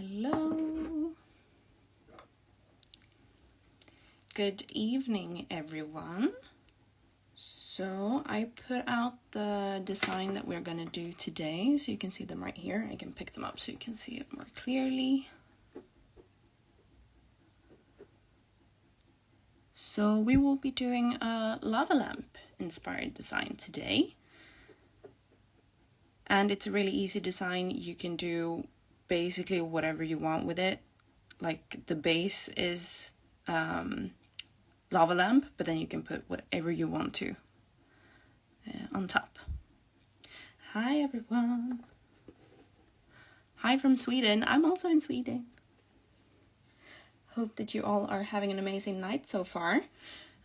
Hello. Good evening, everyone. So I put out the design that we're gonna do today, so you can see them right here. I can pick them up so you can see it more clearly. So we will be doing a lava lamp inspired design today. And it's a really easy design. You can do basically whatever you want with it. Like the base is lava lamp, but then you can put whatever you want to on top. Hi everyone. Hi from Sweden. I'm also in Sweden. Hope that you all are having an amazing night so far.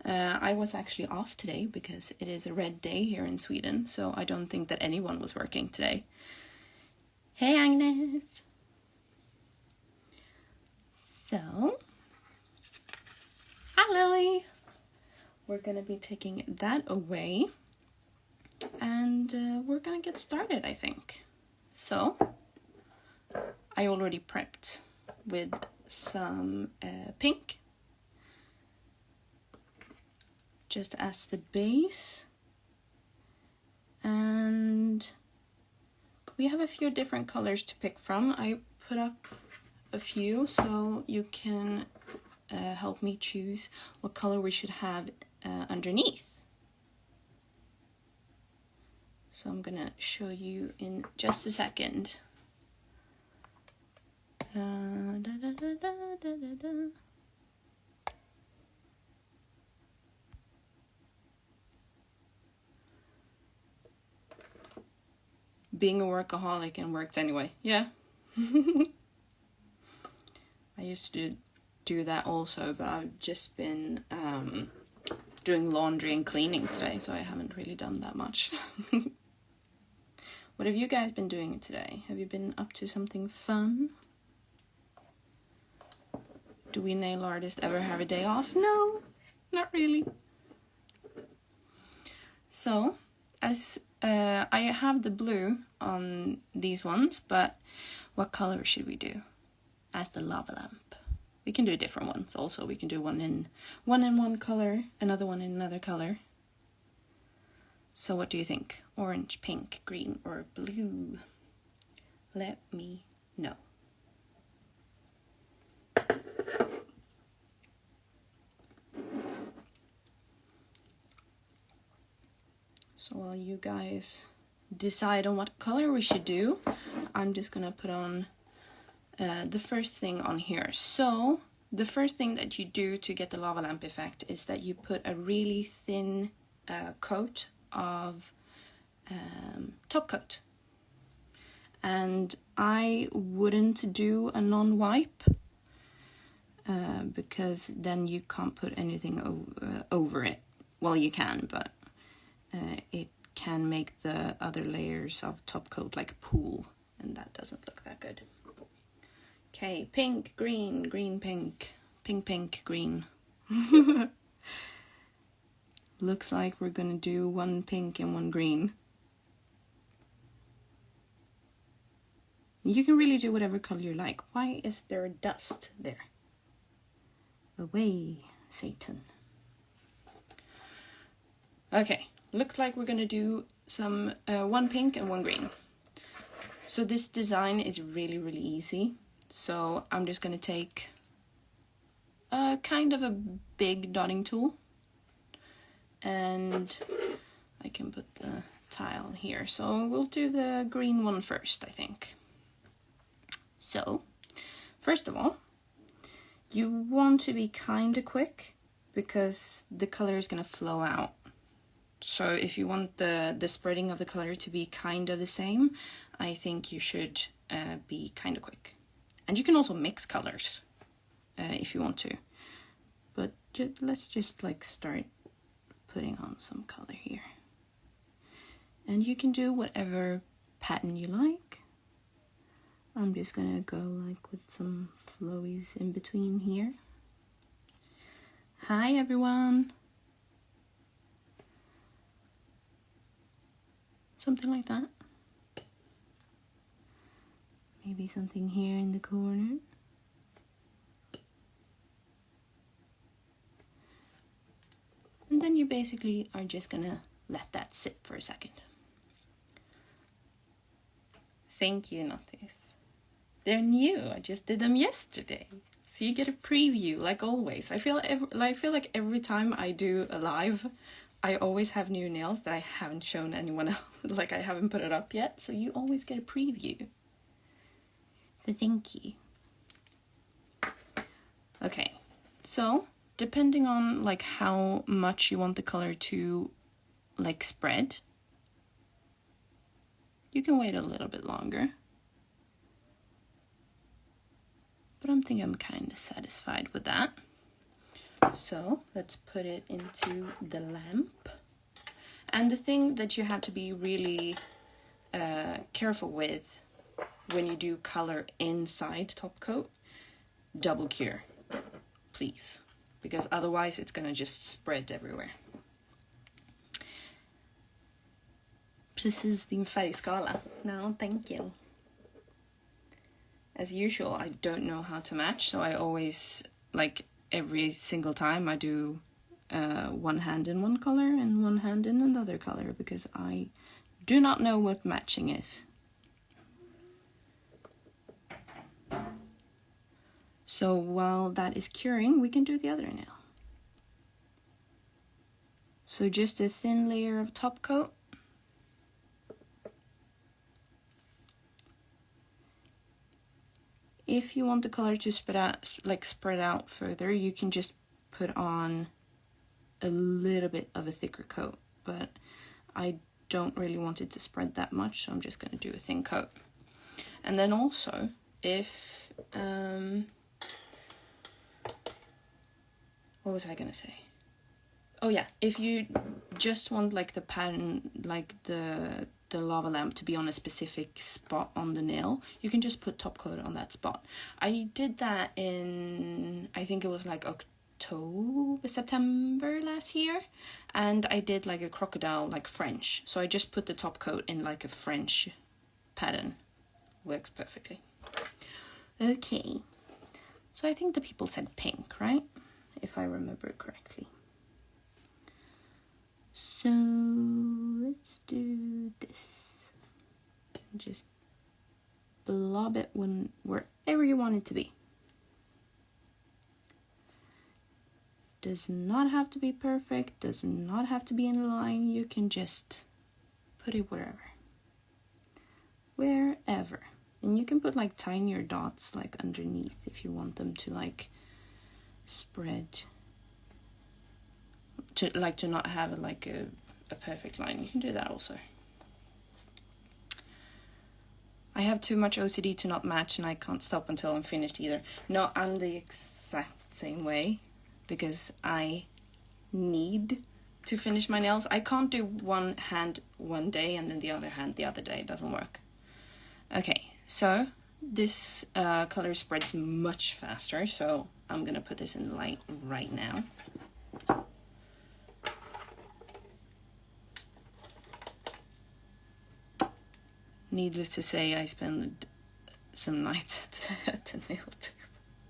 I was actually off today because it is a red day here in Sweden, so I don't think that anyone was working today. Hey Agnes! So, hi Lily! We're gonna be taking that away and we're gonna get started, I think. So, I already prepped with some pink, just as the base, and we have a few different colors to pick from. I put up a few so you can help me choose what color we should have underneath. So I'm gonna show you in just a second. Being a workaholic and works anyway. Yeah. I used to do that also, but I've just been doing laundry and cleaning today, so I haven't really done that much. What have you guys been doing today? Have you been up to something fun? Do we nail artists ever have a day off? No, not really. So, as I have the blue on these ones, but what color should we do as the lava lamp? We can do different ones also. We can do one in one color, another one in another color. So what do you think? Orange, pink, green, or blue? Let me know. So while you guys decide on what color we should do, I'm just gonna put on the first thing on here. So the first thing that you do to get the lava lamp effect is that you put a really thin coat of top coat. And I wouldn't do a non-wipe because then you can't put anything over it. Well, you can, but it can make the other layers of top coat like a pool, and that doesn't look that good. Okay, pink, green, green, pink, pink, pink, green. Looks like we're gonna do one pink and one green. You can really do whatever color you like. Why is there dust there? Away, Satan. Okay. Looks like we're gonna do some one pink and one green. So this design is really easy. So I'm just gonna take kind of a big dotting tool, and I can put the tile here. So we'll do the green one first, I think. So first of all, you want to be kind of quick because the color is gonna flow out. So if you want the spreading of the color to be kind of the same, I think you should be kind of quick. And you can also mix colors if you want to. But let's just like start putting on some color here. And you can do whatever pattern you like. I'm just gonna go like with some flowies in between here. Hi everyone! Something like that. Maybe something here in the corner. And then you basically are just gonna let that sit for a second. Thank you, Notice. They're new. I just did them yesterday. So you get a preview, like always. I feel like every time I do a live, I always have new nails that I haven't shown anyone else. Like I haven't put it up yet. So you always get a preview. So thank you. Okay, so depending on like how much you want the color to like spread, you can wait a little bit longer. But I think I'm kind of satisfied with that. So let's put it into the lamp. And the thing that you have to be really careful with when you do color inside top coat, double cure, please. Because otherwise it's gonna just spread everywhere. Precis din färgskala. No, thank you. As usual, I don't know how to match, so I always, like every single time I do one hand in one color and one hand in another color, because I do not know what matching is. So while that is curing, we can do the other nail. So just a thin layer of top coat. If you want the color to spread out further, you can just put on a little bit of a thicker coat, but I don't really want it to spread that much, so I'm just going to do a thin coat. And then also, if what was I going to say? Oh yeah, if you just want like the pattern, like the lava lamp to be on a specific spot on the nail, you can just put top coat on that spot. I did that in, I think it was like September last year, and I did like a crocodile, like French. So I just put the top coat in like a French pattern. Works perfectly. Okay, so I think the people said pink, right? If I remember correctly. So let's do this. Just blob it wherever you want it to be. Does not have to be perfect, does not have to be in a line. You can just put it wherever. Wherever. And you can put like tinier dots like underneath if you want them to like spread. To not have like a perfect line. You can do that also. I have too much OCD to not match, and I can't stop until I'm finished either. No, I'm the exact same way, because I need to finish my nails. I can't do one hand one day and then the other hand the other day. It doesn't work. Okay, so this color spreads much faster, so I'm gonna put this in the light right now. Needless to say, I spent some nights at the nail tube.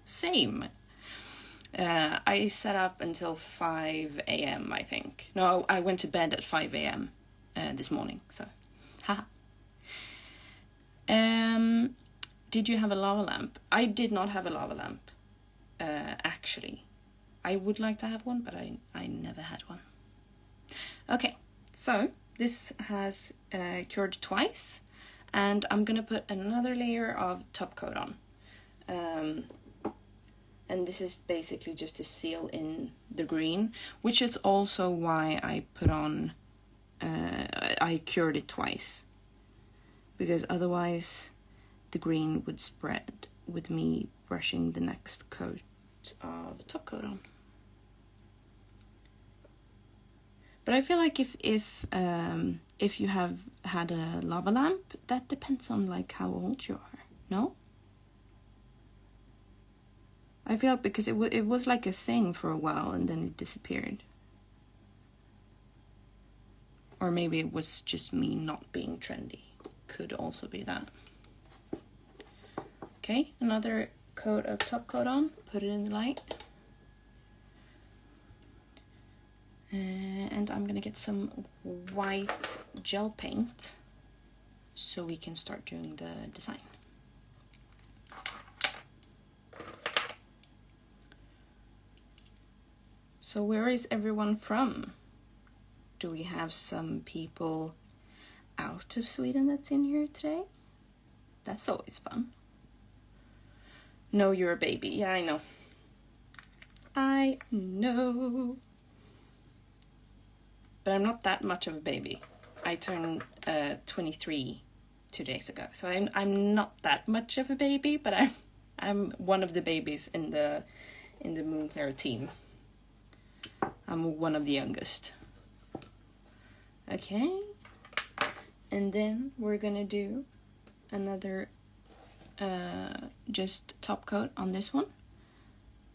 Same. I sat up until 5 a.m. I think. No, I went to bed at 5 a.m. This morning. So, haha. Did you have a lava lamp? I did not have a lava lamp. Actually, I would like to have one, but I never had one. Okay, so this has cured twice. And I'm gonna put another layer of top coat on. And this is basically just to seal in the green, which is also why I put on, I cured it twice. Because otherwise the green would spread with me brushing the next coat of top coat on. But I feel like if you have had a lava lamp, that depends on like how old you are. No? I feel like because it was like a thing for a while and then it disappeared. Or maybe it was just me not being trendy. Could also be that. Okay, another coat of top coat on, put it in the light. And I'm gonna get some white gel paint so we can start doing the design. So where is everyone from? Do we have some people out of Sweden that's in here today? That's always fun. No, you're a baby. Yeah, I know. I know. But I'm not that much of a baby. I turned 23 2 days ago. So I'm not that much of a baby, but I'm one of the babies in the Moonflair team. I'm one of the youngest. Okay. And then we're gonna do another just top coat on this one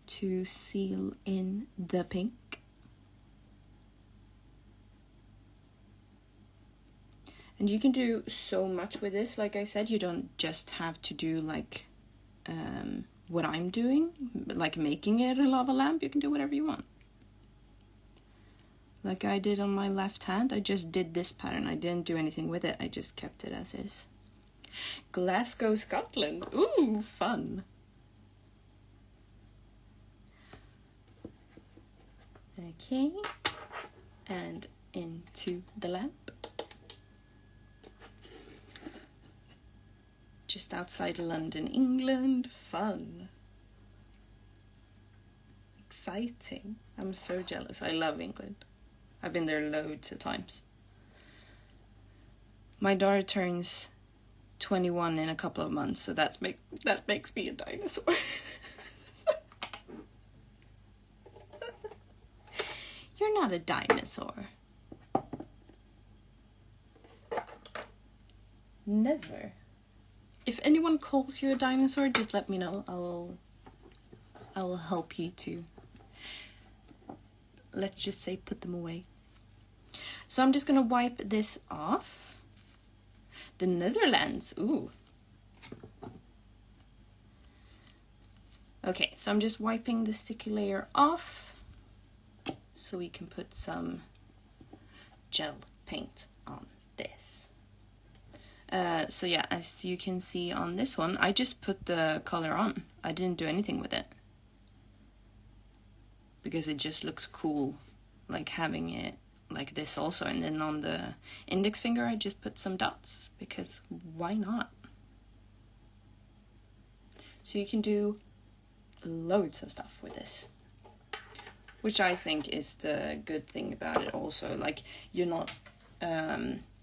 to seal in the pink. And you can do so much with this. Like I said, you don't just have to do like what I'm doing, like making it a lava lamp. You can do whatever you want. Like I did on my left hand, I just did this pattern. I didn't do anything with it. I just kept it as is. Glasgow, Scotland. Ooh, fun. Okay. And into the lamp. Just outside London, England. Fun. Exciting. I'm so jealous. I love England. I've been there loads of times. My daughter turns 21 in a couple of months, so that makes me a dinosaur. You're not a dinosaur. Never. If anyone calls you a dinosaur, just let me know. I will help you to, let's just say, put them away. So I'm just gonna wipe this off. The Netherlands, ooh. Okay, so I'm just wiping the sticky layer off so we can put some gel paint on this. So yeah, as you can see on this one, I just put the color on. I didn't do anything with it. Because it just looks cool, like having it like this also. And then on the index finger, I just put some dots, because why not? So you can do loads of stuff with this. Which I think is the good thing about it also. Like, you're not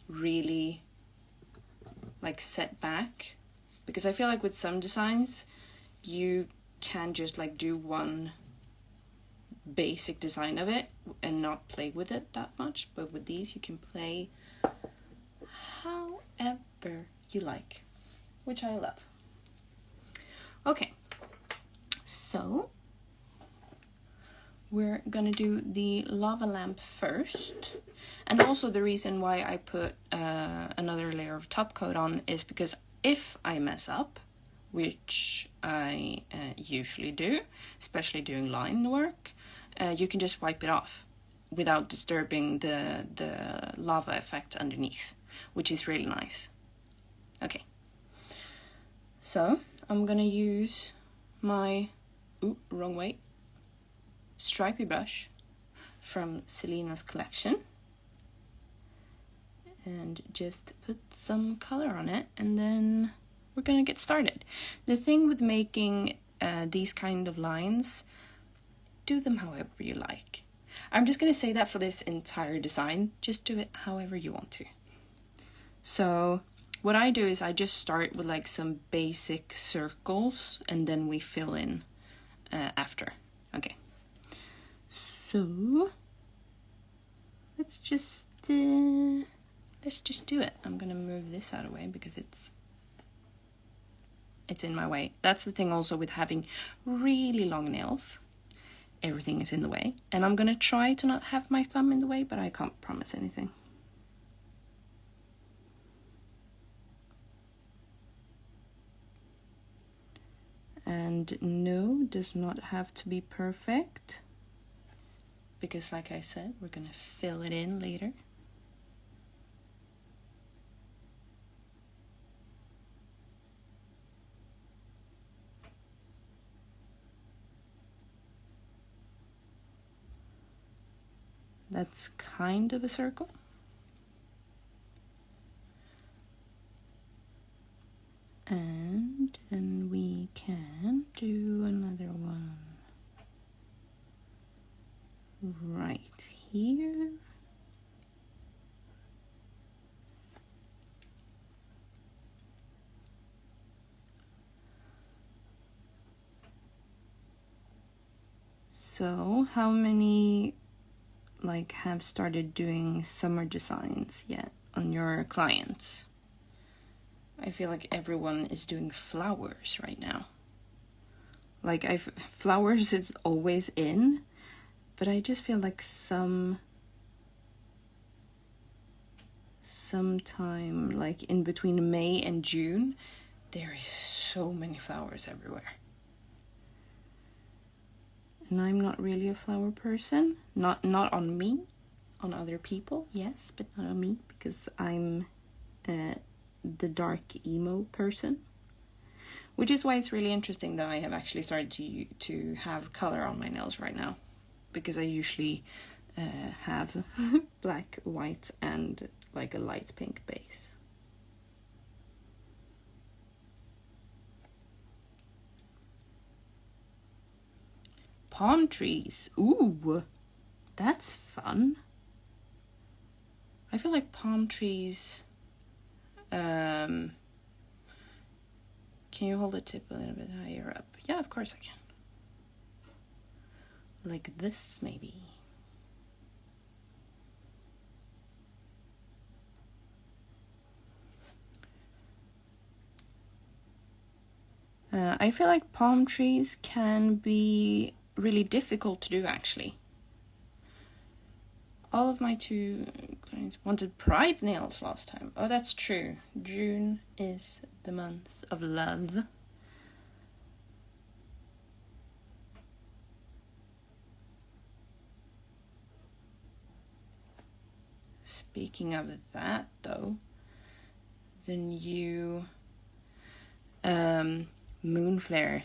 really like set back, because I feel like with some designs you can just like do one basic design of it and not play with it that much, but with these you can play however you like, which I love. Okay, so we're gonna do the lava lamp first. And also the reason why I put another layer of top coat on is because if I mess up, which I usually do, especially doing line work, you can just wipe it off without disturbing the lava effect underneath, which is really nice. Okay, so I'm gonna use my, wrong way, stripy brush from Selena's collection. And just put some color on it, and then we're gonna get started. The thing with making these kind of lines, do them however you like. I'm just gonna say that for this entire design, just do it however you want to. So what I do is I just start with like some basic circles, and then we fill in after. Okay, so let's just do it. I'm gonna move this out of the way because it's in my way. That's the thing also with having really long nails. Everything is in the way. And I'm gonna try to not have my thumb in the way, but I can't promise anything. And no, does not have to be perfect. Because like I said, we're gonna fill it in later. That's kind of a circle. And then we can do another one right here. So how many have started doing summer designs yet on your clients? I feel like everyone is doing flowers right now. Flowers is always in, but I just feel like sometime in between May and June, there is so many flowers everywhere. And I'm not really a flower person. Not on me. On other people, yes, but not on me, because I'm the dark emo person. Which is why it's really interesting that I have actually started to have color on my nails right now. Because I usually have black, white, and a light pink base. Palm trees. Ooh, that's fun. I feel like palm trees... can you hold the tip a little bit higher up? Yeah, of course I can. Like this, maybe. I feel like palm trees can be really difficult to do, actually. All of my 2 clients wanted pride nails last time. Oh, that's true. June is the month of love. Speaking of that, though, the new Moonflair.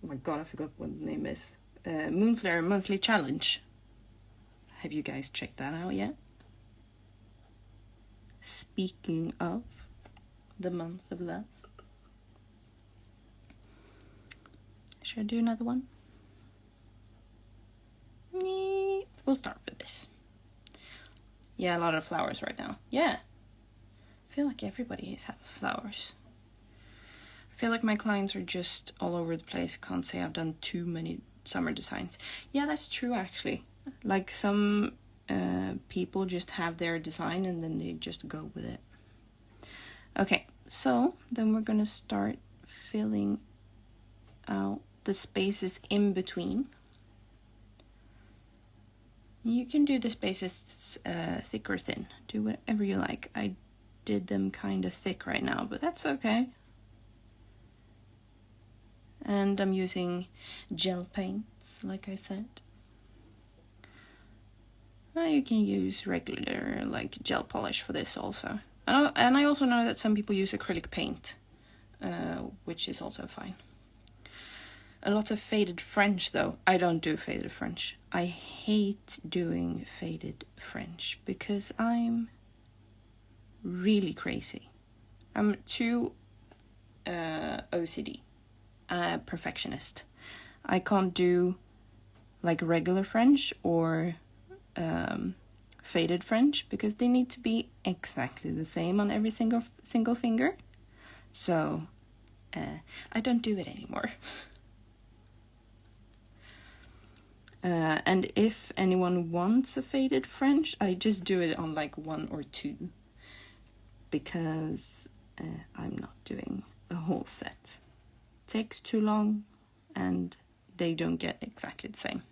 Oh my god, I forgot what the name is. Moonflair Monthly Challenge. Have you guys checked that out yet? Speaking of the month of love. Should I do another one? We'll start with this. Yeah, a lot of flowers right now. Yeah. I feel like everybody is having flowers. I feel like my clients are just all over the place. Can't say I've done too many summer designs. Yeah, that's true, actually. Some people just have their design and then they just go with it. Okay, so then we're gonna start filling out the spaces in between. You can do the spaces thick or thin. Do whatever you like. I did them kind of thick right now, but that's okay. And I'm using gel paints, like I said. You can use regular gel polish for this also. And I also know that some people use acrylic paint, which is also fine. A lot of faded French, though. I don't do faded French. I hate doing faded French because I'm really crazy. I'm too OCD, perfectionist. I can't do regular French or faded French because they need to be exactly the same on every single finger. So I don't do it anymore. And if anyone wants a faded French, I just do it on 1 or 2 because I'm not doing a whole set. Takes too long and they don't get exactly the same.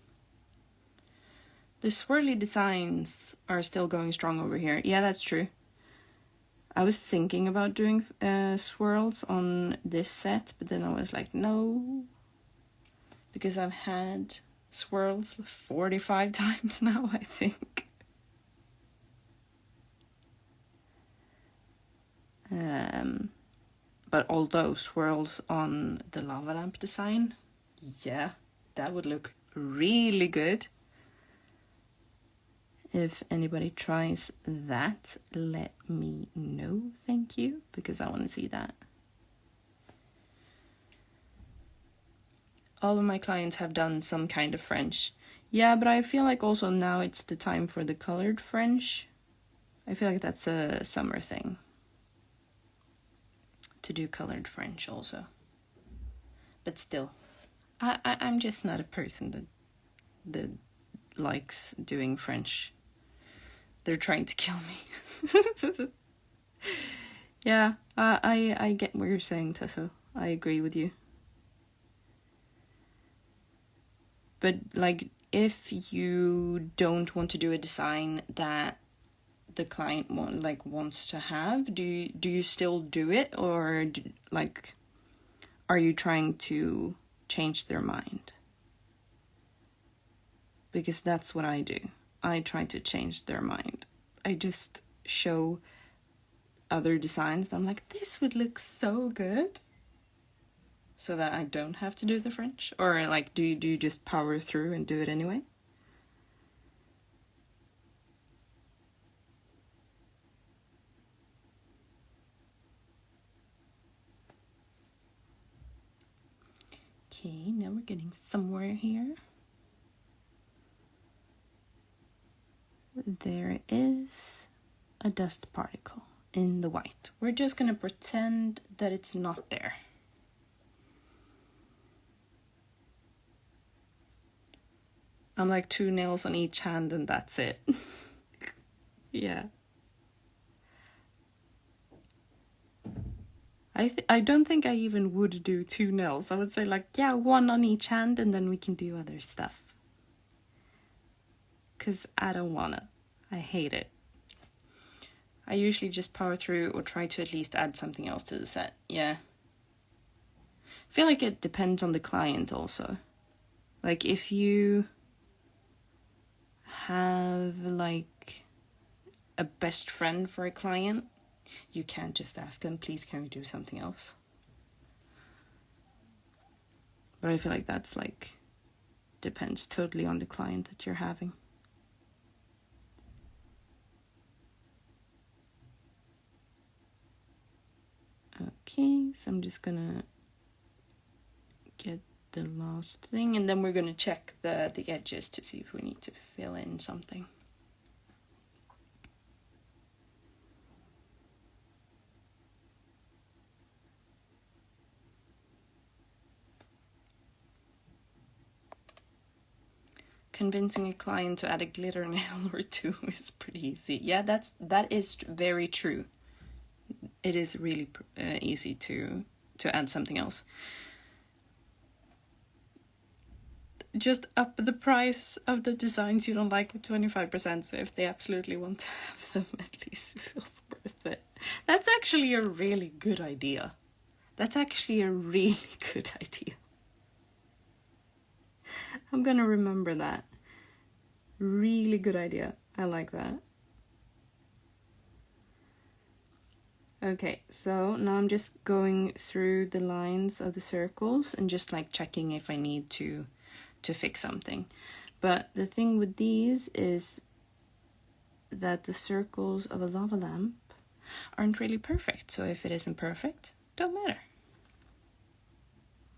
The swirly designs are still going strong over here. Yeah, that's true. I was thinking about doing swirls on this set, but then I was like, no, because I've had swirls 45 times now, I think. But although swirls on the lava lamp design, yeah, that would look really good. If anybody tries that, let me know, thank you, because I want to see that. All of my clients have done some kind of French. Yeah, but I feel like also now it's the time for the colored French. I feel like that's a summer thing. To do colored French also. But still, I'm just not a person that likes doing French. They're trying to kill me. Yeah, I get what you're saying, Tesso. I agree with you. But like, if you don't want to do a design that the client wants to have, do you still do it, or are you trying to change their mind? Because that's what I do. I try to change their mind. I just show other designs that I'm like, this would look so good, so that I don't have to do the French. Or like, do you just power through and do it anyway? Okay, now we're getting somewhere here. There is a dust particle in the white. We're just gonna pretend that it's not there. I'm like 2 nails on each hand and that's it. Yeah. I don't think I even would do 2 nails. I would say like, yeah, 1 on each hand and then we can do other stuff. Because I don't wanna. I hate it. I usually just power through or try to at least add something else to the set. Yeah. I feel like it depends on the client also. Like if you have like a best friend for a client, you can't just ask them, please can we do something else? But I feel like that's like depends totally on the client that you're having. Okay, so I'm just gonna get the last thing and then we're gonna check the edges to see if we need to fill in something. Convincing a client to add a glitter nail or 2 is pretty easy. Yeah, that is very true. It is really easy to add something else. Just up the price of the designs you don't like with 25%, so if they absolutely want to have them, at least it feels worth it. That's actually a really good idea. That's actually a really good idea. I'm gonna remember that. Really good idea. I like that. Okay, so now I'm just going through the lines of the circles and just like checking if I need to fix something. But the thing with these is that the circles of a lava lamp aren't really perfect. So if it isn't perfect, don't matter.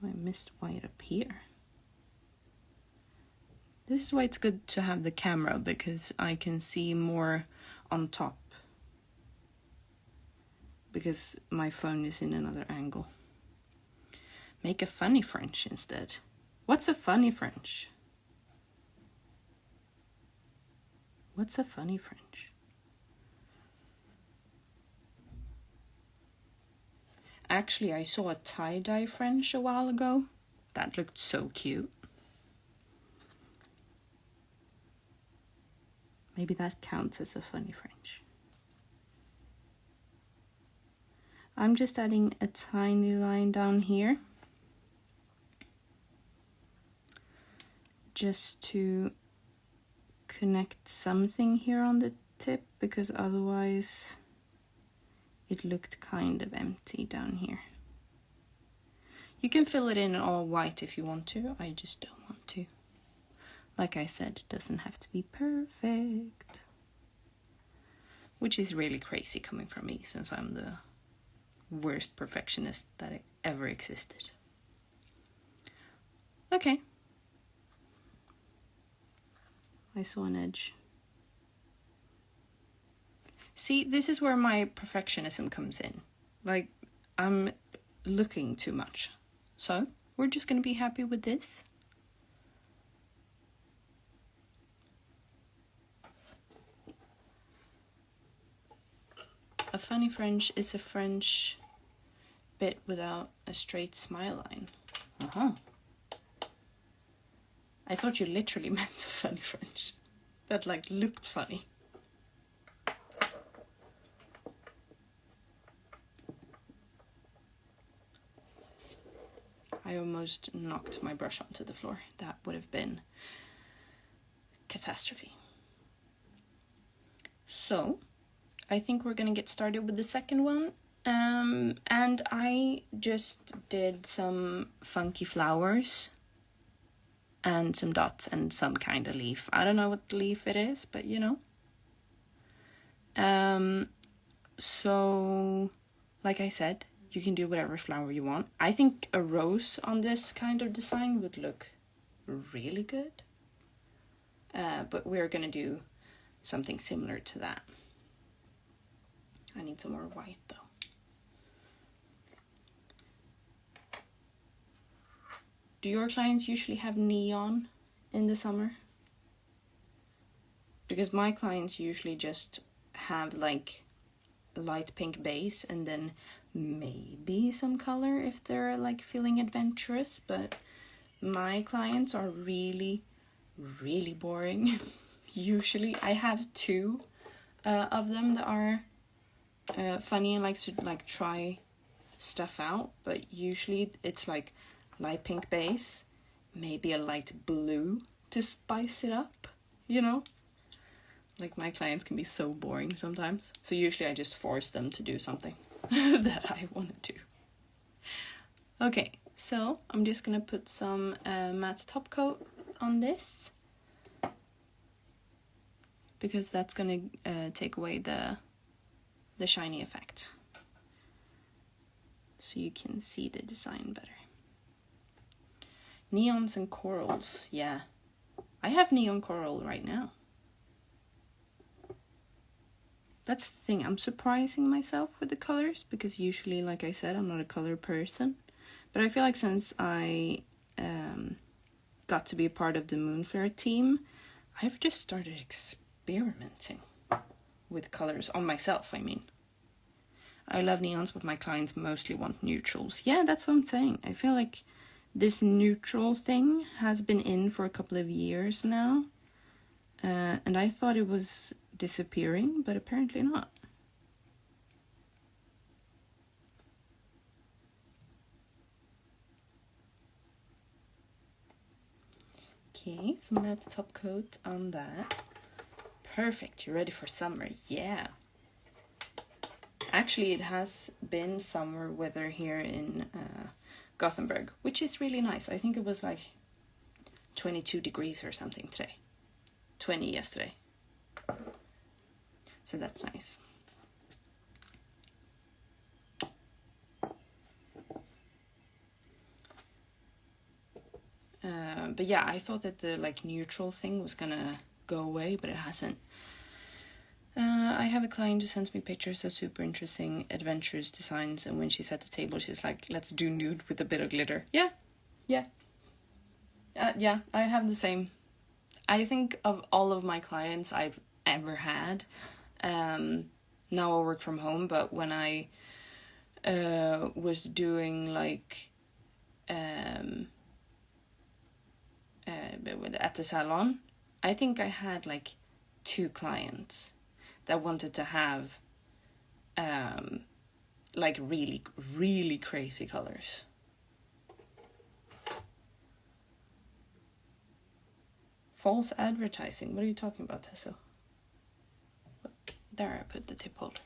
I missed white up here. This is why it's good to have the camera, because I can see more on top. Because my phone is in another angle. Make a funny French instead. What's a funny French? What's a funny French? Actually, I saw a tie-dye French a while ago. That looked so cute. Maybe that counts as a funny French. I'm just adding a tiny line down here, just to connect something here on the tip, because otherwise it looked kind of empty down here. You can fill it in all white if you want to, I just don't want to. Like I said, it doesn't have to be perfect. Which is really crazy coming from me, since I'm the worst perfectionist that ever existed. Okay. I saw an edge. See, this is where my perfectionism comes in. Like, I'm looking too much. So, we're just gonna be happy with this. A funny French is a French bit without a straight smile line. Uh-huh. I thought you literally meant a funny French. That like looked funny. I almost knocked my brush onto the floor. That would have been catastrophe. So, I think we're gonna get started with the second one. And I just did some funky flowers and some dots and some kind of leaf. I don't know what leaf it is, but you know. So, like I said, you can do whatever flower you want. I think a rose on this kind of design would look really good. But we're gonna do something similar to that. I need some more white though. Do your clients usually have neon in the summer? Because my clients usually just have like a light pink base and then maybe some color if they're like feeling adventurous, but my clients are really, really boring. Usually I have two of them that are funny and likes to like try stuff out, but usually it's like light pink base, maybe a light blue to spice it up, you know? Like my clients can be so boring sometimes. So usually I just force them to do something that I want to do. Okay, so I'm just gonna put some matte top coat on this, because that's gonna take away the shiny effect, so you can see the design better. Neons and corals, yeah. I have neon coral right now. That's the thing, I'm surprising myself with the colors, because usually, like I said, I'm not a color person. But I feel like since I got to be a part of the Moonflair team, I've just started experimenting with colors on myself, I mean. I love neons, but my clients mostly want neutrals. Yeah, that's what I'm saying. I feel like this neutral thing has been in for a couple of years now. And I thought it was disappearing, but apparently not. Okay, some matte top coat on that. Perfect, you're ready for summer. Yeah. Actually, it has been summer weather here in Gothenburg, which is really nice. I think it was like 22 degrees or something today. 20 yesterday. So that's nice. But yeah, I thought that the like neutral thing was gonna go away, but it hasn't. I have a client who sends me pictures of super interesting adventurous designs, and when she's at the table, she's like, let's do nude with a bit of glitter. Yeah. Yeah, I have the same. I think of all of my clients I've ever had, now I work from home, but when I was doing like at the salon, I think I had like 2 clients that wanted to have like really, really crazy colors. False advertising. What are you talking about, Tessa? There, I put the tip holder.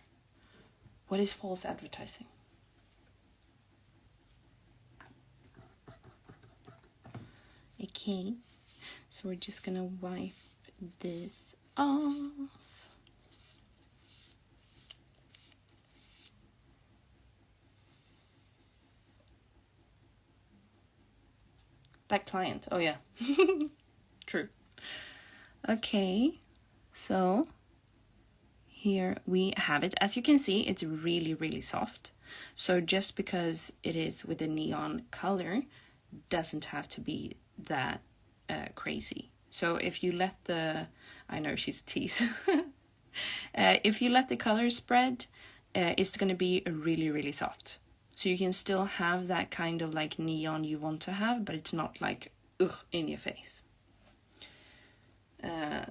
What is false advertising? Okay, so we're just gonna wipe this off. That client, oh yeah, true. Okay, so here we have it. As you can see, it's really, really soft. So just because it is with a neon color doesn't have to be that crazy. So if you let the, I know she's a tease. If you let the color spread, it's going to be really, really soft. So you can still have that kind of like neon you want to have, but it's not like ugh in your face.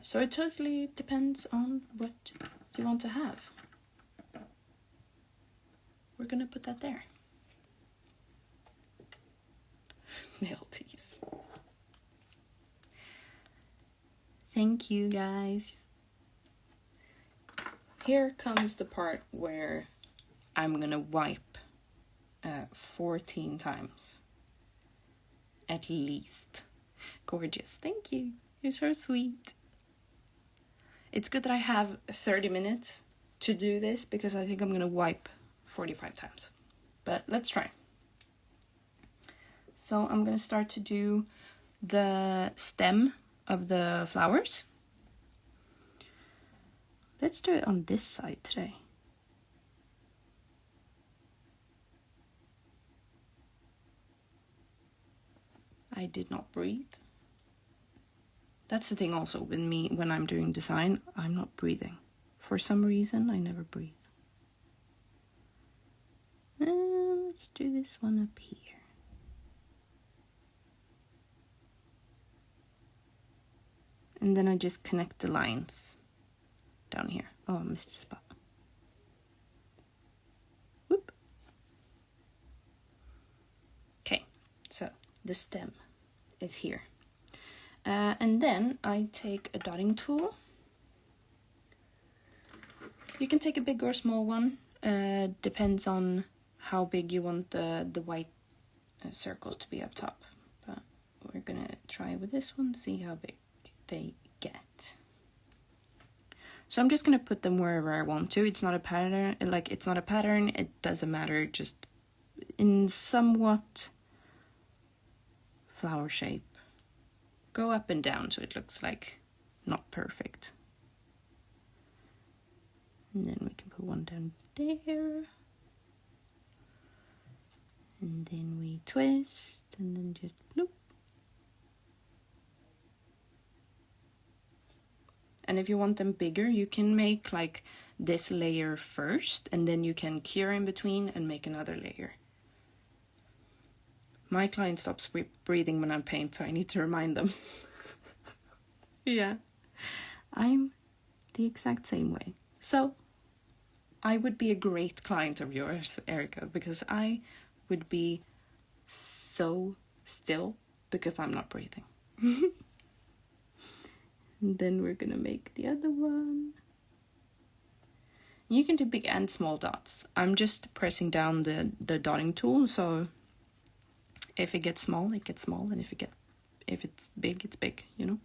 So it totally depends on what you want to have. We're gonna put that there. Nail tease. Thank you guys. Here comes the part where I'm gonna wipe 14 times. At least. Gorgeous. Thank you. You're so sweet. It's good that I have 30 minutes to do this because I think I'm gonna wipe 45 times. But let's try. So I'm gonna start to do the stem of the flowers. Let's do it on this side today. I did not breathe. That's the thing also with me when I'm doing design, I'm not breathing. For some reason, I never breathe. Let's do this one up here. And then I just connect the lines down here. Oh, I missed a spot. Whoop. Okay, so the stem is here. And then I take a dotting tool. You can take a big or small one. Depends on how big you want the white circles to be up top. But we're gonna try with this one, see how big they get. So I'm just gonna put them wherever I want to. It's not a pattern, it's not a pattern, it doesn't matter, just in somewhat flower shape. Go up and down so it looks like not perfect. And then we can put one down there. And then we twist and then just bloop. And if you want them bigger, you can make like this layer first and then you can cure in between and make another layer. My client stops breathing when I paint, so I need to remind them. Yeah, I'm the exact same way. So I would be a great client of yours, Erica, because I would be so still because I'm not breathing. And then we're gonna make the other one. You can do big and small dots. I'm just pressing down the dotting tool, so if it gets small, it gets small, and if it's big, it's big, you know?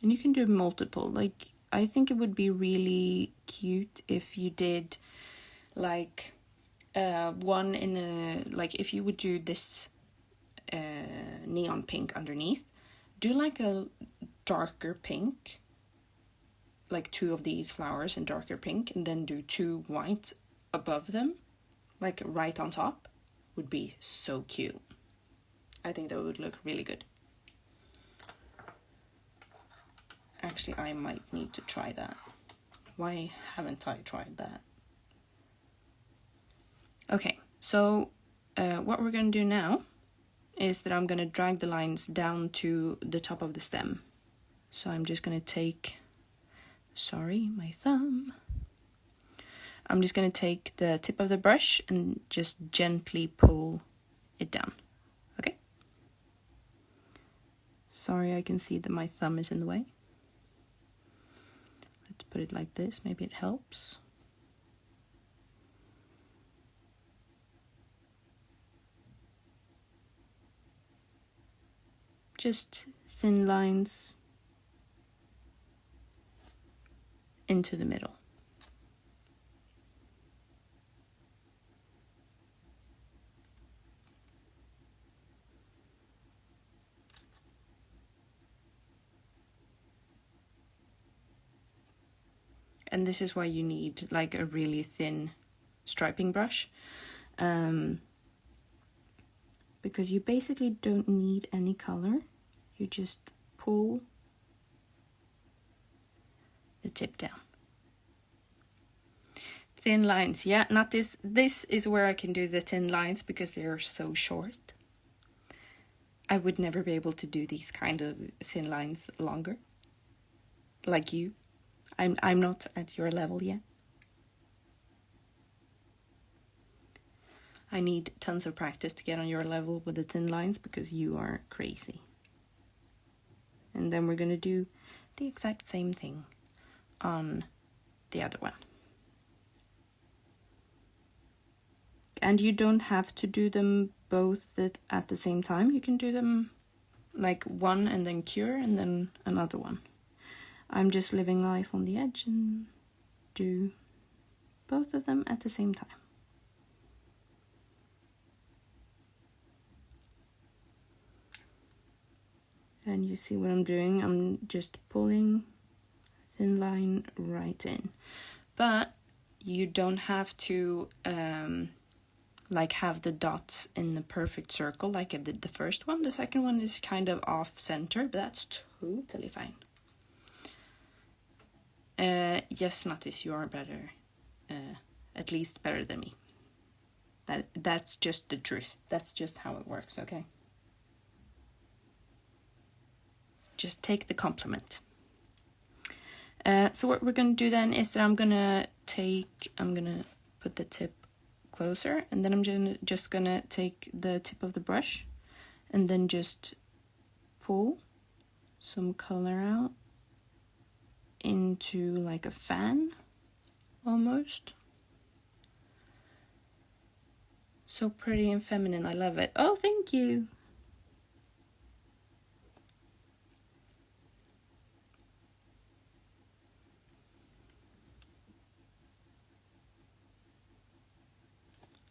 And you can do multiple. Like, I think it would be really cute if you did like one in a, like if you would do this neon pink underneath, do like a darker pink, like 2 of these flowers in darker pink, and then do 2 white above them, like right on top. Would be so cute. I think that would look really good. Actually, I might need to try that. Why haven't I tried that? Okay, so what we're gonna do now is that I'm going to drag the lines down to the top of the stem. So I'm just going to take, sorry, my thumb. I'm just going to take the tip of the brush and just gently pull it down. Okay? Sorry, I can see that my thumb is in the way. Let's put it like this, maybe it helps. Just thin lines into the middle. And this is why you need like a really thin striping brush. Because you basically don't need any color. You just pull the tip down. Thin lines, yeah, not this. This is where I can do the thin lines because they are so short. I would never be able to do these kind of thin lines longer. Like you. I'm not at your level yet. I need tons of practice to get on your level with the thin lines because you are crazy. And then we're going to do the exact same thing on the other one. And you don't have to do them both at the same time. You can do them like one and then cure and then another one. I'm just living life on the edge and do both of them at the same time. And you see what I'm doing? I'm just pulling a thin line right in. But you don't have to like have the dots in the perfect circle like I did the first one. The second one is kind of off center, but that's totally fine. Yes, Natis, you are better. At least better than me. That's just the truth. That's just how it works, okay? Just take the compliment. So what we're going to do then is that I'm going to put the tip closer, and then I'm just going to take the tip of the brush and then just pull some color out into like a fan almost. So pretty and feminine. I love it. Oh, thank you.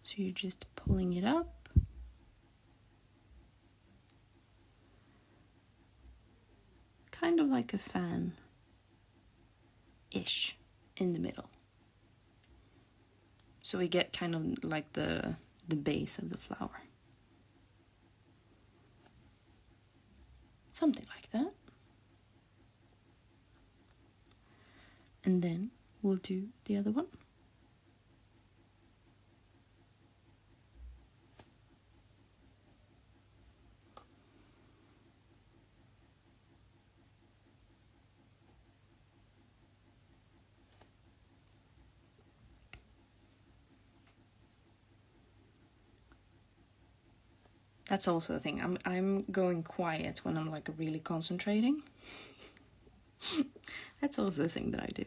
So you're just pulling it up. Kind of like a fan-ish in the middle. So we get kind of like the base of the flower. Something like that. And then we'll do the other one. That's also the thing. I'm going quiet when I'm like really concentrating. That's also the thing that I do.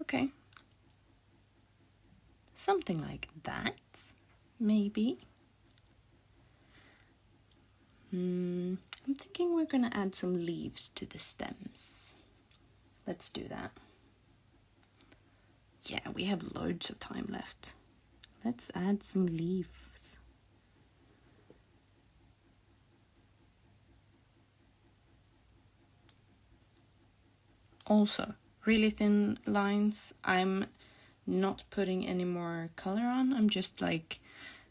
Okay. Something like that, maybe. I'm thinking we're gonna add some leaves to the stems. Let's do that. Yeah, we have loads of time left. Let's add some leaves. Also, really thin lines. I'm not putting any more color on. I'm just like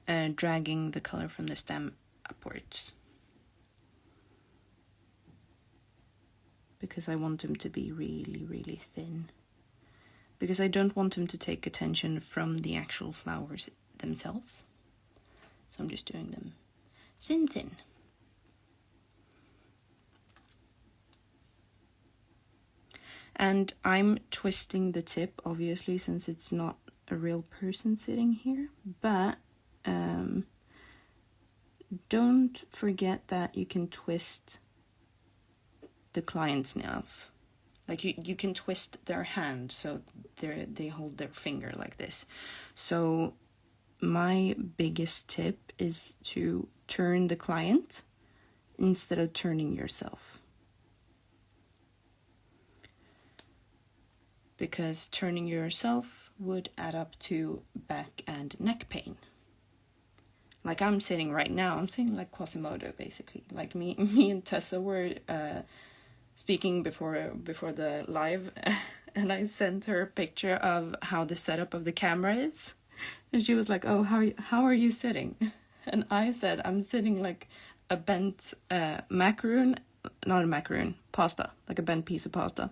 dragging the color from the stem upwards. Because I want them to be really, really thin. because I don't want them to take attention from the actual flowers themselves. So I'm just doing them thin. And I'm twisting the tip, obviously, since it's not a real person sitting here. But don't forget that you can twist the client's nails. Like you can twist their hand so they hold their finger like this. So my biggest tip is to turn the client instead of turning yourself. Because turning yourself would add up to back and neck pain. Like I'm sitting right now, I'm sitting like Quasimodo basically. Like me and Tessa were speaking before the live, and I sent her a picture of how the setup of the camera is, and she was like, "Oh, how are you sitting?" And I said, "I'm sitting like a bent macaroon, not a macaroon, pasta, like a bent piece of pasta."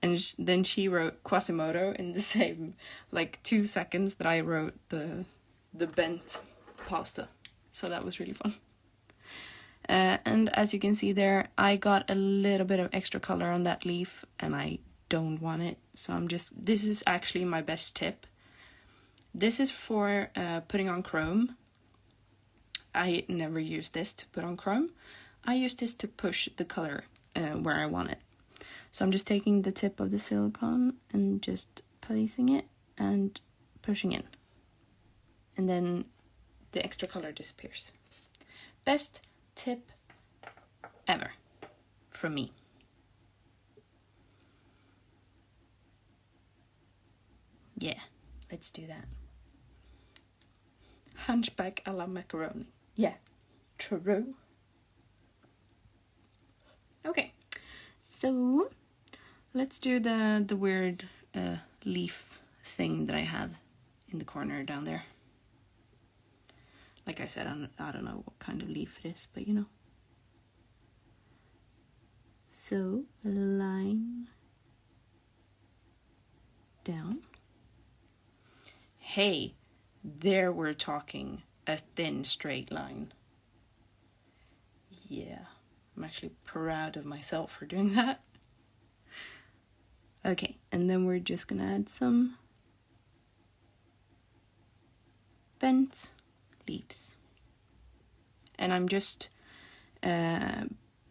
And then she wrote Quasimodo in the same, like 2 seconds that I wrote the bent pasta. So that was really fun. And as you can see there, I got a little bit of extra color on that leaf, and I don't want it. So this is actually my best tip. This is for putting on chrome. I never use this to put on chrome. I use this to push the color where I want it. So I'm just taking the tip of the silicone and just placing it and pushing in. And then the extra color disappears. Best tip ever from me. Yeah, let's do that. Hunchback a la macaroni. Yeah, true. Okay, so let's do the weird leaf thing that I have in the corner down there. Like I said, I don't know what kind of leaf it is, but you know. So, a line down. Hey, there we're talking a thin straight line. Yeah, I'm actually proud of myself for doing that. Okay, and then we're just gonna add some bent leaves. And I'm just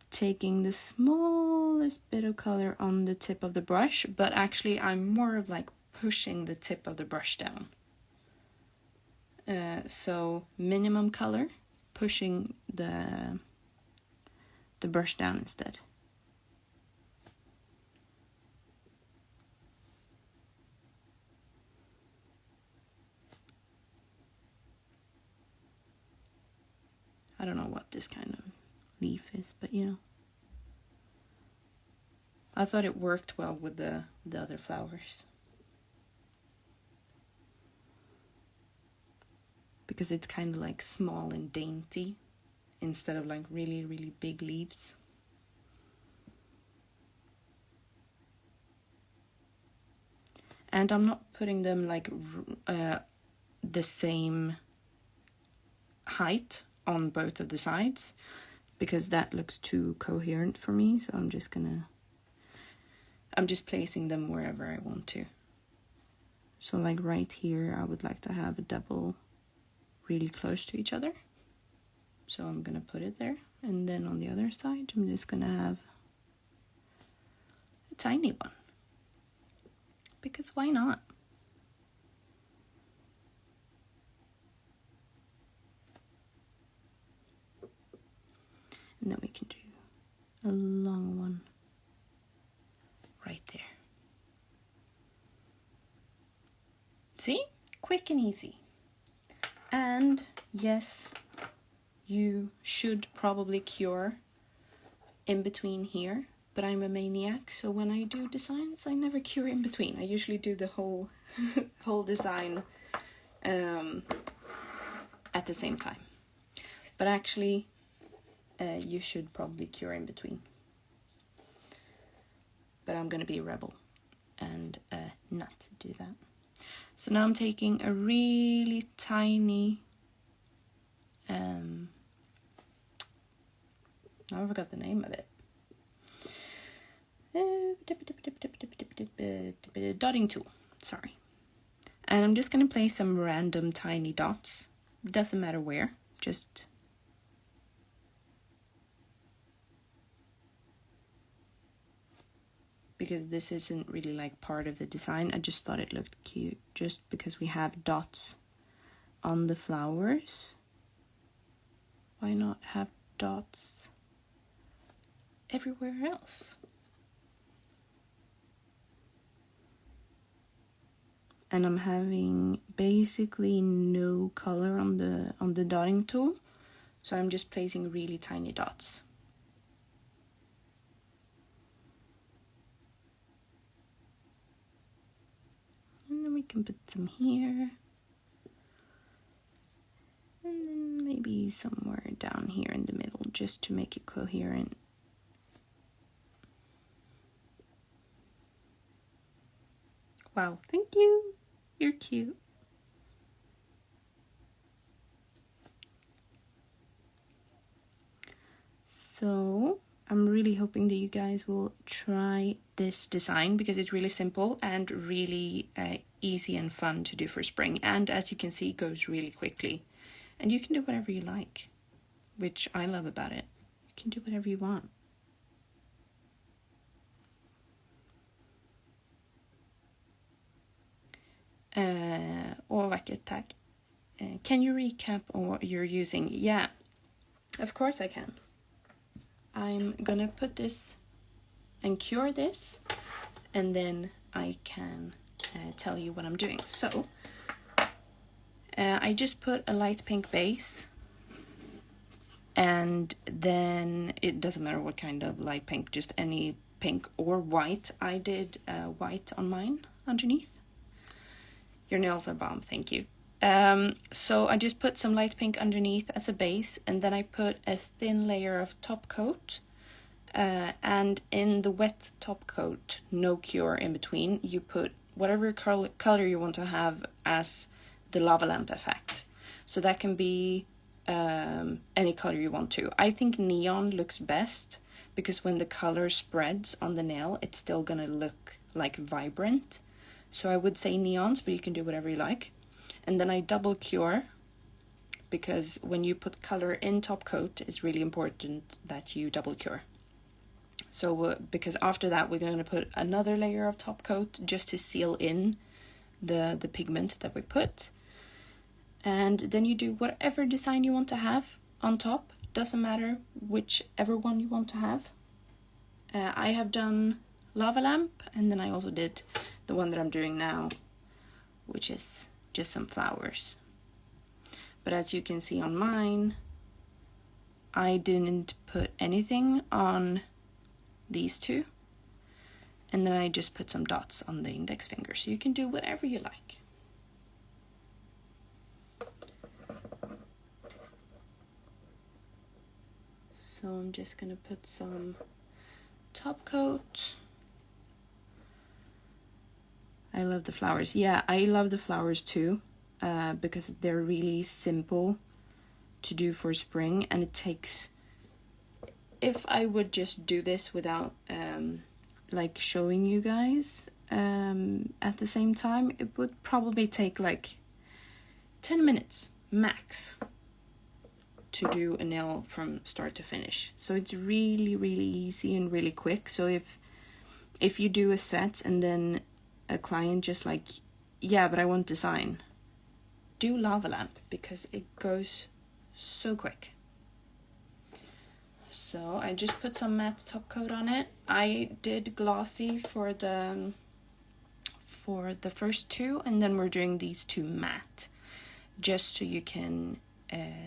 taking the smallest bit of color on the tip of the brush, but actually I'm more of like pushing the tip of the brush down. So minimum color, pushing the brush down instead. I don't know what this kind of leaf is, but you know. I thought it worked well with the other flowers. Because it's kind of like small and dainty instead of like really, really big leaves. And I'm not putting them like the same height on both of the sides, because that looks too coherent for me. So I'm just placing them wherever I want to. So like right here, I would like to have a double really close to each other. So I'm gonna put it there. And then on the other side, I'm just gonna have a tiny one. Because why not? And then we can do a long one right there. See? Quick and easy. And yes, you should probably cure in between here, but I'm a maniac, so when I do designs, I never cure in between. I usually do the whole whole design at the same time. But actually, you should probably cure in between. But I'm gonna be a rebel and not do that. So now I'm taking a really tiny, now I forgot the name of it. Dotting tool, sorry. And I'm just going to place some random tiny dots. Doesn't matter where, just because this isn't really like part of the design. I just thought it looked cute just because we have dots on the flowers. Why not have dots everywhere else? And I'm having basically no color on the dotting tool, so I'm just placing really tiny dots. And then we can put them here, and then maybe somewhere down here in the middle, just to make it coherent. Wow, thank you. You're cute. So I'm really hoping that you guys will try this design because it's really simple and really easy and fun to do for spring. And as you can see, it goes really quickly. And you can do whatever you like, which I love about it. You can do whatever you want. Åh, vackert, tack. Can you recap on what you're using? Yeah, of course I can. I'm gonna put this and cure this, and then I can tell you what I'm doing. So, I just put a light pink base, and then it doesn't matter what kind of light pink, just any pink or white. I did white on mine underneath. Your nails are bomb, thank you. So I just put some light pink underneath as a base, and then I put a thin layer of top coat. And in the wet top coat, no cure in between, you put whatever color you want to have as the lava lamp effect. So that can be any color you want to. I think neon looks best because when the color spreads on the nail, it's still gonna look like vibrant. So I would say neons, but you can do whatever you like. And then I double cure, because when you put color in top coat, it's really important that you double cure. So because after that, we're going to put another layer of top coat just to seal in the pigment that we put. And then you do whatever design you want to have on top. Doesn't matter whichever one you want to have. I have done lava lamp, and then I also did the one that I'm doing now, which is just some flowers. But as you can see on mine, I didn't put anything on these two, and then I just put some dots on the index finger, so you can do whatever you like. So I'm just gonna put some top coat. I love the flowers. Yeah, I love the flowers too, because they're really simple to do for spring, and it takes, if I would just do this without like showing you guys at the same time, it would probably take like 10 minutes max to do a nail from start to finish. So it's really, really easy and really quick. So if you do a set and then a client just like, yeah, but I want design, do lava lamp because it goes so quick. So I just put some matte top coat on it. I did glossy for the first two, and then we're doing these two matte, just so you can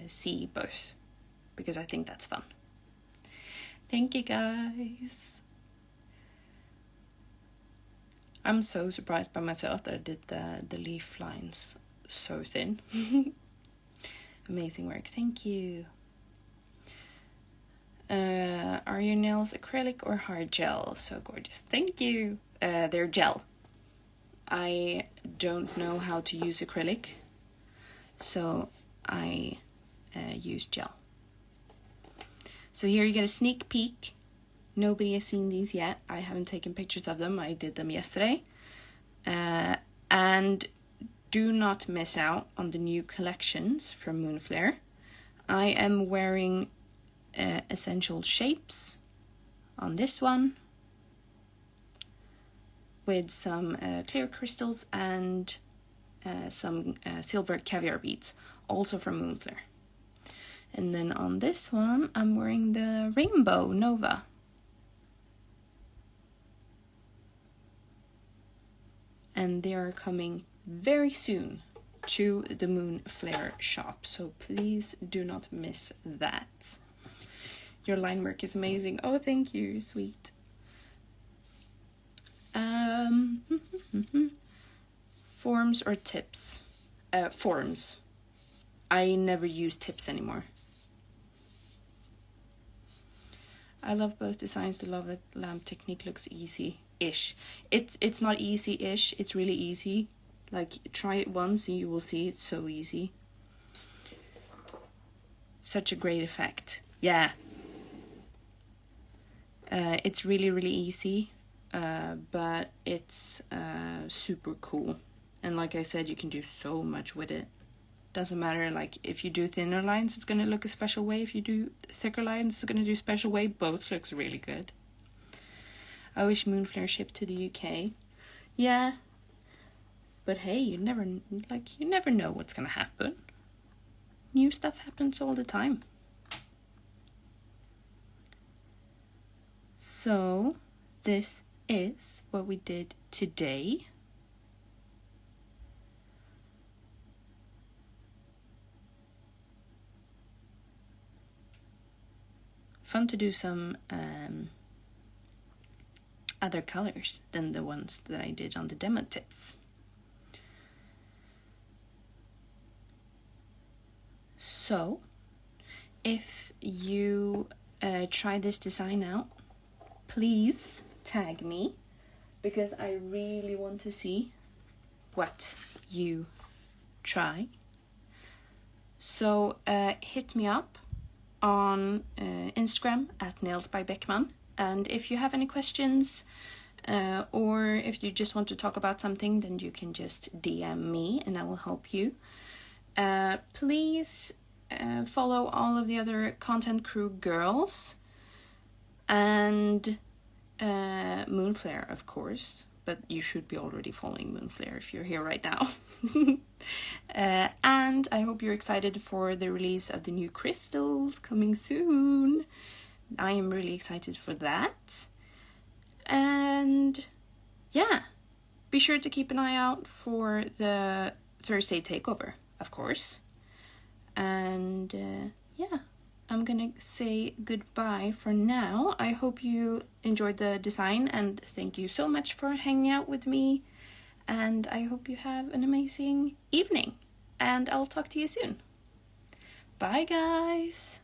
see both, because I think that's fun. Thank you guys. I'm so surprised by myself that I did the leaf lines so thin. Amazing work, thank you. Are your nails acrylic or hard gel? So gorgeous, thank you. They're gel. I don't know how to use acrylic, so I use gel. So here you get a sneak peek. Nobody has seen these yet. I haven't taken pictures of them. I did them yesterday. And do not miss out on the new collections from Moonflair. I am wearing essential shapes on this one with some clear crystals and some silver caviar beads, also from Moonflair. And then on this one, I'm wearing the Rainbow Nova. And they are coming very soon to the Moonflair shop, so please do not miss that. Your line work is amazing. Oh, thank you, sweet. Forms or tips? Forms. I never use tips anymore. I love both designs. The love lamp technique looks easy-ish. It's not easy-ish. It's really easy. Like, try it once and you will see it's so easy. Such a great effect. Yeah. It's really, really easy. But it's super cool. And like I said, you can do so much with it. Doesn't matter, like, if you do thinner lines, it's going to look a special way. If you do thicker lines, it's going to do a special way. Both looks really good. I wish Moonflair shipped to the UK. Yeah. But hey, you never know what's going to happen. New stuff happens all the time. So, this is what we did today. Fun to do some other colors than the ones that I did on the demo tips. So, if you try this design out, please tag me, because I really want to see what you try. So hit me up on Instagram at nailsbybeckman, and if you have any questions or if you just want to talk about something, then you can just DM me and I will help you. Please follow all of the other Content Crew girls and Moonflair, of course, but you should be already following Moonflair if you're here right now. And I hope you're excited for the release of the new crystals coming soon. I am really excited for that. And yeah, be sure to keep an eye out for the Thursday takeover, of course. And yeah, I'm gonna say goodbye for now. I hope you enjoyed the design, and thank you so much for hanging out with me. And I hope you have an amazing evening, and I'll talk to you soon. Bye, guys.